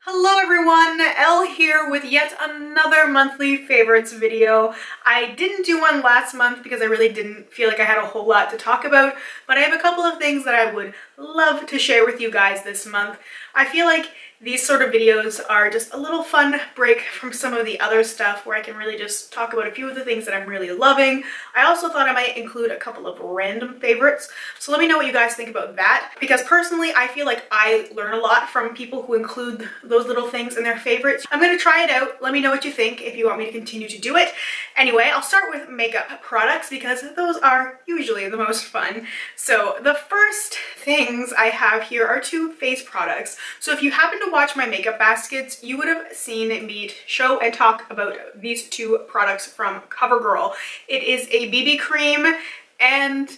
Hello everyone, Elle here with yet another monthly favorites video. I didn't do one last month because I really didn't feel like I had a whole lot to talk about, but I have a couple of things that I would love to share with you guys this month. I feel like these sort of videos are just a little fun break from some of the other stuff where I can really just talk about a few of the things that I'm really loving. I also thought I might include a couple of random favorites, so let me know what you guys think about that, because personally I feel like I learn a lot from people who include those little things in their favorites. I'm gonna try it out. Let me know what you think if you want me to continue to do it. Anyway, I'll start with makeup products because those are usually the most fun. So the first things I have here are two face products. So if you happen to watch my makeup baskets, you would have seen me show and talk about these two products from CoverGirl. It is a BB cream and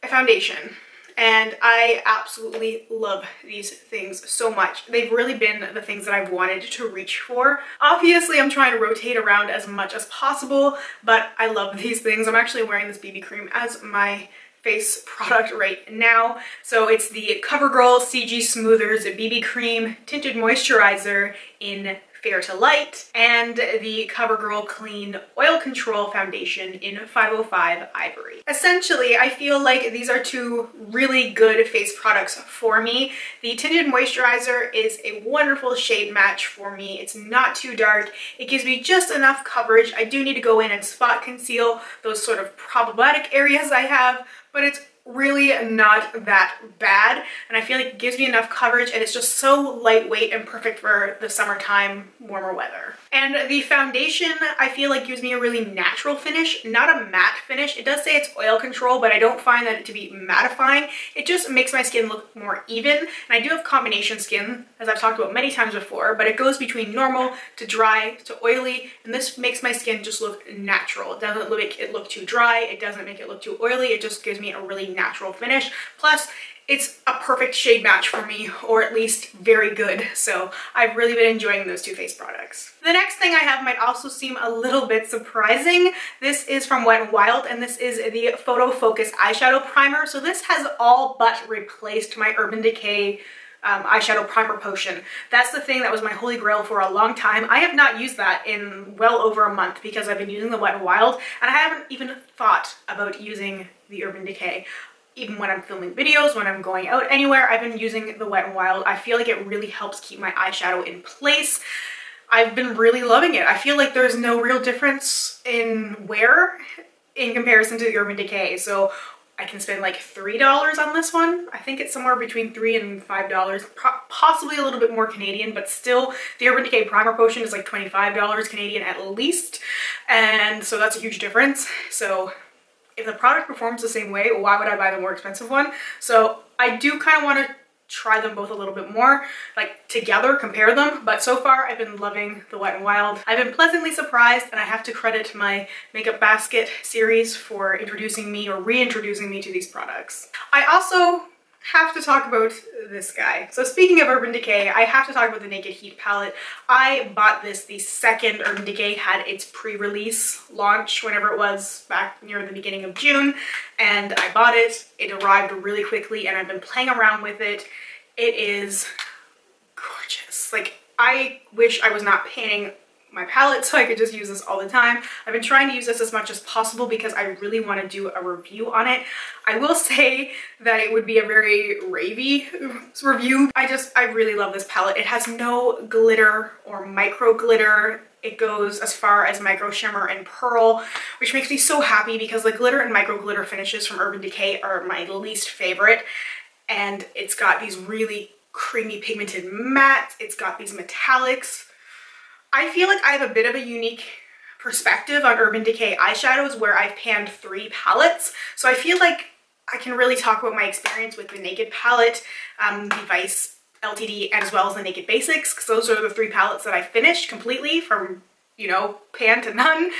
a foundation. And I absolutely love these things so much. They've really been the things that I've wanted to reach for. Obviously, I'm trying to rotate around as much as possible, but I love these things. I'm actually wearing this BB cream as my face product right now. So it's the CoverGirl CG Smoothers BB Cream Tinted Moisturizer in Fair to Light and the CoverGirl Clean Oil Control Foundation in 505 Ivory. Essentially, I feel like these are two really good face products for me. The Tinted Moisturizer is a wonderful shade match for me. It's not too dark. It gives me just enough coverage. I do need to go in and spot conceal those sort of problematic areas I have, but it's really not that bad, and I feel like it gives me enough coverage, and it's just so lightweight and perfect for the summertime warmer weather. And the foundation I feel like gives me a really natural finish, not a matte finish. It does say it's oil control, but I don't find that to be mattifying. It just makes my skin look more even, and I do have combination skin, as I've talked about many times before, but it goes between normal to dry to oily, and this makes my skin just look natural. It doesn't make it look too dry, it doesn't make it look too oily, it just gives me a really natural finish. Plus, it's a perfect shade match for me, or at least very good. So I've really been enjoying those two face products. The next thing I have might also seem a little bit surprising. This is from Wet n Wild, and this is the Photofocus Eyeshadow Primer. So this has all but replaced my Urban Decay eyeshadow primer potion. That's the thing that was my holy grail for a long time. I have not used that in well over a month because I've been using the Wet n Wild, and I haven't even thought about using the Urban Decay. Even when I'm filming videos, when I'm going out anywhere, I've been using the Wet n Wild. I feel like it really helps keep my eyeshadow in place. I've been really loving it. I feel like there's no real difference in wear in comparison to the Urban Decay. So I can spend like $3 on this one. I think it's somewhere between $3 and $5, possibly a little bit more Canadian, but still the Urban Decay Primer Potion is like $25 Canadian at least. And so that's a huge difference. So if the product performs the same way, why would I buy the more expensive one? So I do kind of want to try them both a little bit more, like together, compare them, but so far I've been loving the Wet n Wild. I've been pleasantly surprised, and I have to credit my Makeup Basket series for introducing me or reintroducing me to these products. I also have to talk about this guy. So speaking of Urban Decay, I have to talk about the Naked Heat palette. I bought this the second Urban Decay had its pre-release launch, whenever it was, back near the beginning of June, and I bought it. It arrived really quickly, and I've been playing around with it. It is gorgeous. Like, I wish I was not painting my palette so I could just use this all the time. I've been trying to use this as much as possible because I really want to do a review on it. I will say that it would be a very ravey review. I really love this palette. It has no glitter or micro glitter. It goes as far as micro shimmer and pearl, which makes me so happy because the glitter and micro glitter finishes from Urban Decay are my least favorite. And it's got these really creamy pigmented mattes. It's got these metallics. I feel like I have a bit of a unique perspective on Urban Decay eyeshadows where I've panned 3 palettes. So I feel like I can really talk about my experience with the Naked palette, the Vice LTD, as well as the Naked Basics, because those are the 3 palettes that I finished completely from, you know, pan to none.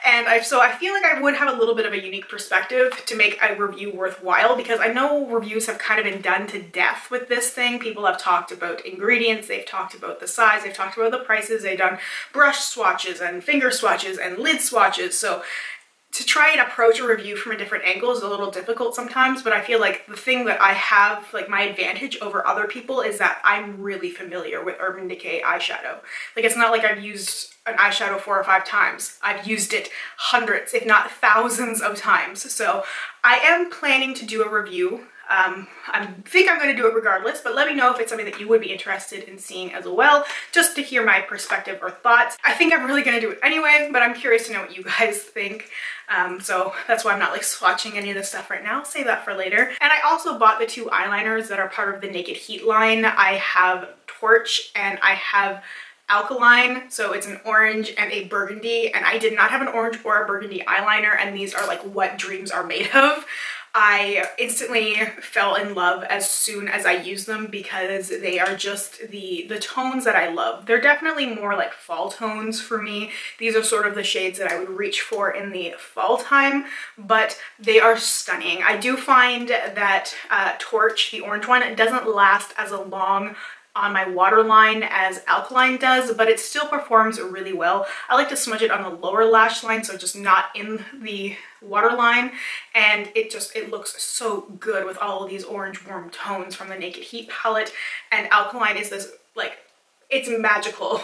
And so I feel like I would have a little bit of a unique perspective to make a review worthwhile, because I know reviews have kind of been done to death with this thing. People have talked about ingredients, they've talked about the size, they've talked about the prices, they've done brush swatches and finger swatches and lid swatches. So to try and approach a review from a different angle is a little difficult sometimes, but I feel like the thing that I have, like my advantage over other people, is that I'm really familiar with Urban Decay eyeshadow. Like, it's not like I've used an eyeshadow 4 or 5 times. I've used it hundreds, if not thousands of times. So I am planning to do a review. I think I'm going to do it regardless, but let me know if it's something that you would be interested in seeing as well, just to hear my perspective or thoughts. I think I'm really going to do it anyway, but I'm curious to know what you guys think. So that's why I'm not like swatching any of this stuff right now. I'll save that for later. And I also bought the 2 eyeliners that are part of the Naked Heat line. I have Torch and I have Alkaline, so it's an orange and a burgundy, and I did not have an orange or a burgundy eyeliner, and these are like what dreams are made of. I instantly fell in love as soon as I used them because they are just the tones that I love. They're definitely more like fall tones for me. These are sort of the shades that I would reach for in the fall time, but they are stunning. I do find that Torch, the orange one, it doesn't last as long on my waterline as Alkaline does, but it still performs really well. I like to smudge it on the lower lash line, so just not in the waterline, and it looks so good with all of these orange warm tones from the Naked Heat palette. And Alkaline is this, like, it's magical.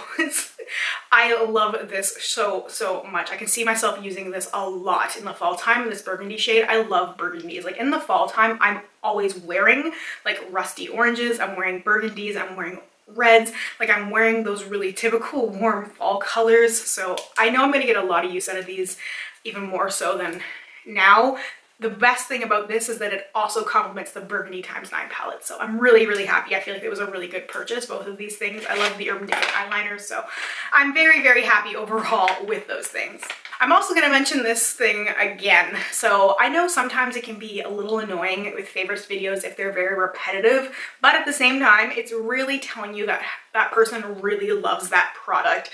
I love this so much. I can see myself using this a lot in the fall time, this burgundy shade. I love burgundies. Like, in the fall time, I'm always wearing like rusty oranges, I'm wearing burgundies, I'm wearing reds, like I'm wearing those really typical warm fall colors. So I know I'm gonna get a lot of use out of these, even more so than now. The best thing about this is that it also complements the Burgundy x9 palette. So I'm really happy. I feel like it was a really good purchase, both of these things. I love the Urban Decay eyeliners, so I'm very happy overall with those things. I'm also going to mention this thing again. So I know sometimes it can be a little annoying with favorites videos if they're very repetitive, but at the same time, it's really telling you that that person really loves that product.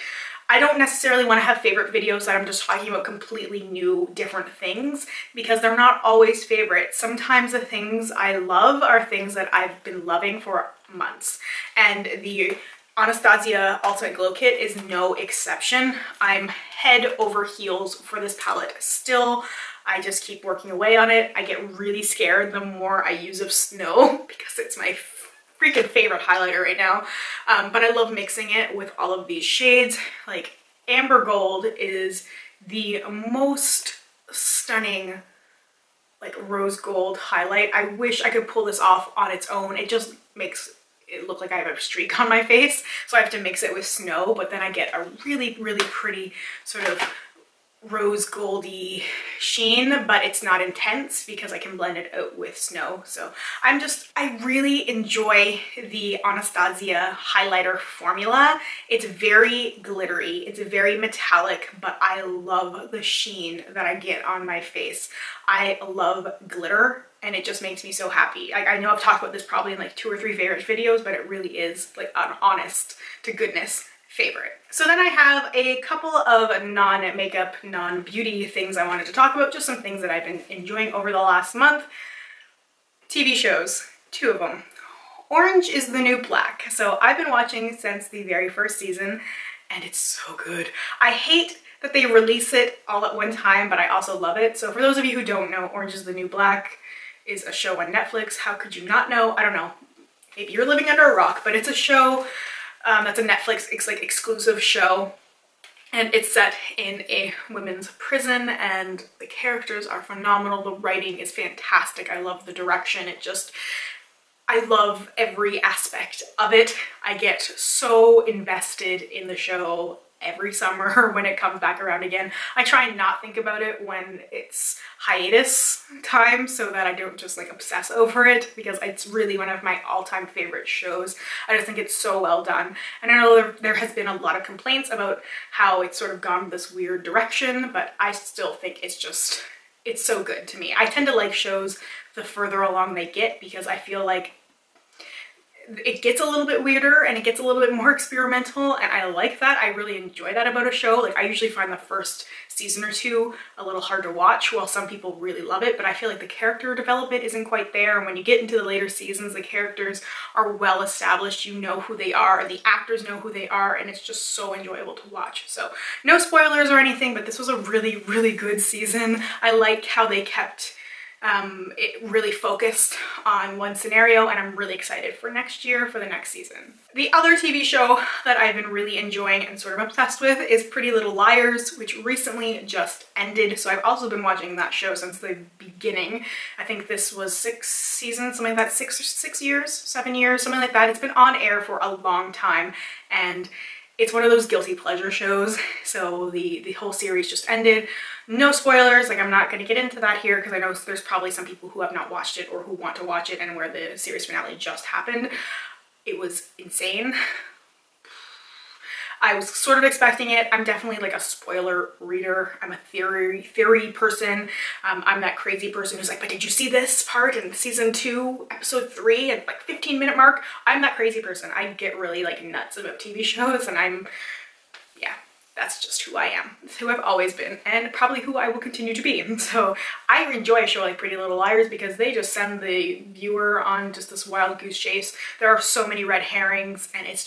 I don't necessarily want to have favorite videos that I'm just talking about completely new, different things, because they're not always favorites. Sometimes the things I love are things that I've been loving for months, and the Anastasia Ultimate Glow Kit is no exception. I'm head over heels for this palette still. I just keep working away on it. I get really scared the more I use of Snow because it's my freaking favorite highlighter right now, but I love mixing it with all of these shades. Like, Amber Gold is the most stunning like rose gold highlight. I wish I could pull this off on its own. It just makes it look like I have a streak on my face, so I have to mix it with Snow, but then I get a really pretty sort of rose goldy sheen, but it's not intense because I can blend it out with Snow. So I really enjoy the Anastasia highlighter formula. It's very glittery, it's very metallic, but I love the sheen that I get on my face. I love glitter, and it just makes me so happy. I know I've talked about this probably in like 2 or 3 favorite videos, but it really is like an honest to goodness favorite. So then I have a couple of non-makeup, non-beauty things I wanted to talk about, just some things that I've been enjoying over the last month. TV shows, 2 of them. Orange is the New Black. So I've been watching since the very first season, and it's so good. I hate that they release it all at one time, but I also love it. So for those of you who don't know, Orange is the New Black is a show on Netflix. How could you not know? I don't know. Maybe you're living under a rock, but it's a show that's a Netflix exclusive show, and it's set in a women's prison, and the characters are phenomenal. The writing is fantastic. I love the direction. I love every aspect of it. I get so invested in the show every summer when it comes back around again. I try and not think about it when it's hiatus time so that I don't just like obsess over it, because it's really one of my all-time favorite shows. I just think it's so well done. And I know there has been a lot of complaints about how it's sort of gone this weird direction, but I still think it's so good to me. I tend to like shows the further along they get, because I feel like it gets a little bit weirder and it gets a little bit more experimental, and I like that. I really enjoy that about a show. Like, I usually find the first season or two a little hard to watch, while some people really love it, but I feel like the character development isn't quite there. And when you get into the later seasons, the characters are well established, you know who they are, and the actors know who they are, and it's just so enjoyable to watch. So no spoilers or anything, but this was a really, really good season. I like how they kept it really focused on one scenario, and I'm really excited for next year, for the next season. The other TV show that I've been really enjoying and sort of obsessed with is Pretty Little Liars, which recently just ended. So I've also been watching that show since the beginning. I think this was 6 seasons, something like that, 6 years, 7 years, something like that. It's been on air for a long time, and it's one of those guilty pleasure shows. So the whole series just ended. No spoilers, like I'm not going to get into that here because I know there's probably some people who have not watched it or who want to watch it, and where the series finale just happened. It was insane. I was sort of expecting it. I'm definitely like a spoiler reader. I'm a theory person. I'm that crazy person who's like, but did you see this part in season 2, episode 3 at like 15-minute mark? I'm that crazy person. I get really like nuts about TV shows, and yeah, that's just who I am. It's who I've always been, and probably who I will continue to be. So I enjoy a show like Pretty Little Liars because they just send the viewer on just this wild goose chase. There are so many red herrings, and it's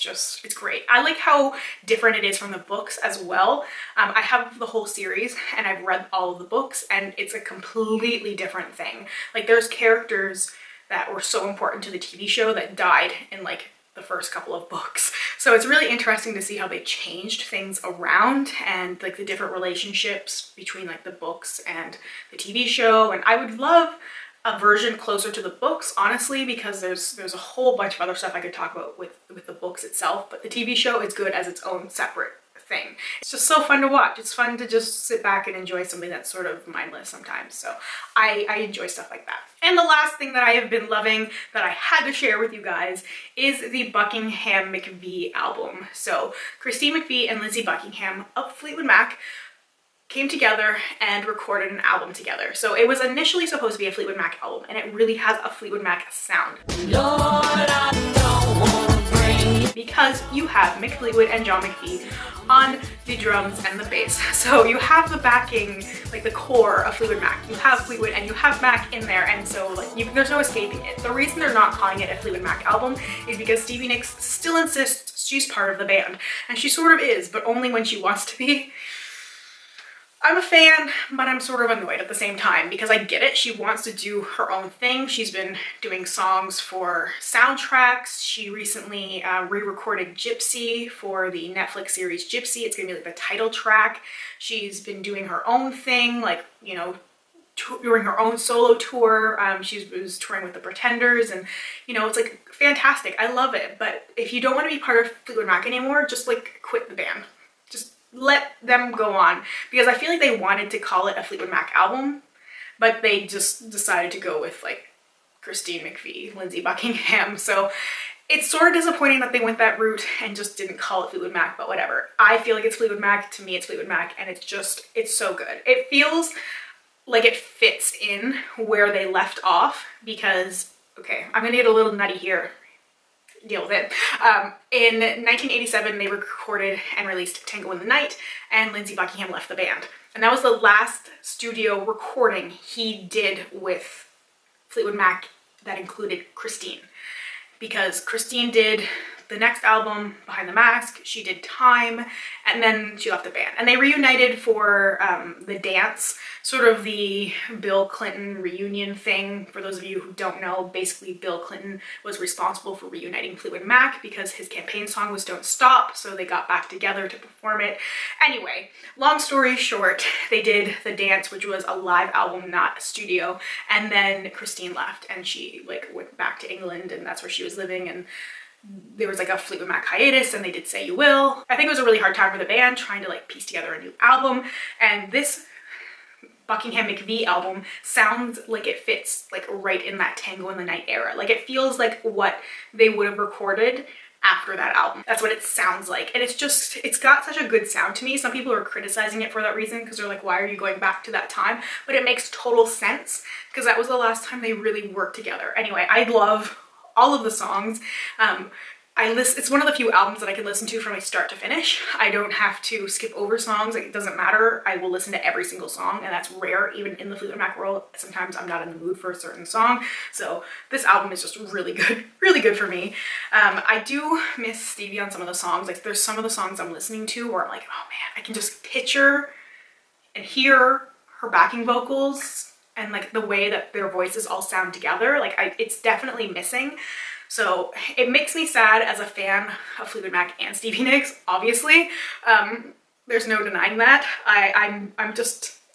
great. I like how different it is from the books as well. I have the whole series and I've read all of the books, and it's a completely different thing. Like, there's characters that were so important to the TV show that died in like the first couple of books. So it's really interesting to see how they changed things around, and like the different relationships between like the books and the TV show. And I would love a version closer to the books, honestly, because there's a whole bunch of other stuff I could talk about with the books itself, but the TV show is good as its own separate thing. It's just so fun to watch. It's fun to just sit back and enjoy something that's sort of mindless sometimes. So I enjoy stuff like that. And the last thing that I have been loving that I had to share with you guys is the Buckingham McVie album. So Christine McVie and Lindsey Buckingham of Fleetwood Mac came together and recorded an album together. So it was initially supposed to be a Fleetwood Mac album, and it really has a Fleetwood Mac sound. Lord, I don't wanna bring, because you have Mick Fleetwood and John McVie on the drums and the bass. So you have the backing, like the core of Fleetwood Mac. You have Fleetwood and you have Mac in there, and so like there's no escaping it. The reason they're not calling it a Fleetwood Mac album is because Stevie Nicks still insists she's part of the band, and she sort of is, but only when she wants to be. I'm a fan, but I'm sort of annoyed at the same time because I get it. She wants to do her own thing. She's been doing songs for soundtracks. She recently re-recorded Gypsy for the Netflix series Gypsy. It's gonna be like the title track. She's been doing her own thing, like, you know, during her own solo tour. She was touring with the Pretenders, and you know, it's like fantastic. I love it. But if you don't want to be part of Fleetwood Mac anymore, just like quit the band. Just let them go on, because I feel like they wanted to call it a Fleetwood Mac album, but they just decided to go with like Christine McVie, Lindsey Buckingham. So it's sort of disappointing that they went that route and just didn't call it Fleetwood Mac, but whatever. I feel like it's Fleetwood Mac. To me, it's Fleetwood Mac, and it's so good. It feels like it fits in where they left off because, okay, I'm gonna get a little nutty here. Deal with it. In 1987, they recorded and released Tango in the Night, and Lindsey Buckingham left the band. And that was the last studio recording he did with Fleetwood Mac that included Christine. Because Christine did the next album, Behind the Mask, she did Time, and then she left the band. And they reunited for The Dance, sort of the Bill Clinton reunion thing. For those of you who don't know, basically Bill Clinton was responsible for reuniting Fleetwood Mac because his campaign song was Don't Stop, so they got back together to perform it. Anyway, long story short, they did The Dance, which was a live album, not a studio, and then Christine left and she like went back to England, and that's where she was living, and there was like a Fleetwood Mac hiatus, and they did Say You Will. I think it was a really hard time for the band trying to like piece together a new album, and this Buckingham McVie album sounds like it fits like right in that Tango in the Night era. Like it feels like what they would have recorded after that album. That's what it sounds like, and it's got such a good sound to me. Some people are criticizing it for that reason because they're like, why are you going back to that time? But it makes total sense because that was the last time they really worked together. Anyway, I love all of the songs. It's one of the few albums that I can listen to from start to finish. I don't have to skip over songs. Like, it doesn't matter. I will listen to every single song, and that's rare even in the Fleetwood Mac world. Sometimes I'm not in the mood for a certain song. So this album is just really good for me. I do miss Stevie on some of the songs. Like, there's some of the songs I'm listening to where I'm like, oh man, I can just picture and hear her backing vocals and like the way that their voices all sound together. Like, it's definitely missing. So it makes me sad as a fan of Fleetwood Mac and Stevie Nicks, obviously. There's no denying that. I'm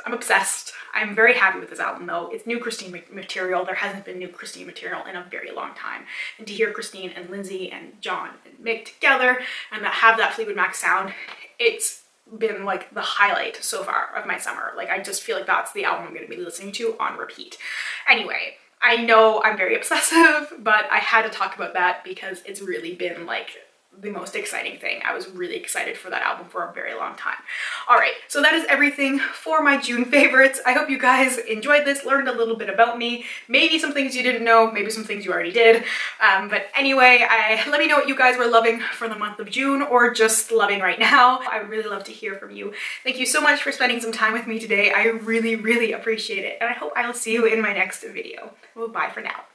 obsessed. I'm very happy with this album though. It's new Christine material. There hasn't been new Christine material in a very long time. And to hear Christine and Lindsay and John and Mick together and have that Fleetwood Mac sound, it's been like the highlight so far of my summer. Like, I just feel like that's the album I'm going to be listening to on repeat. Anyway, I know I'm very obsessive, but I had to talk about that because it's really been like the most exciting thing. I was really excited for that album for a very long time. All right, so that is everything for my June favorites. I hope you guys enjoyed this, learned a little bit about me, maybe some things you didn't know, maybe some things you already did. But anyway, let me know what you guys were loving for the month of June or just loving right now. I would really love to hear from you. Thank you so much for spending some time with me today. I really appreciate it, and I hope I will see you in my next video. Well, bye for now.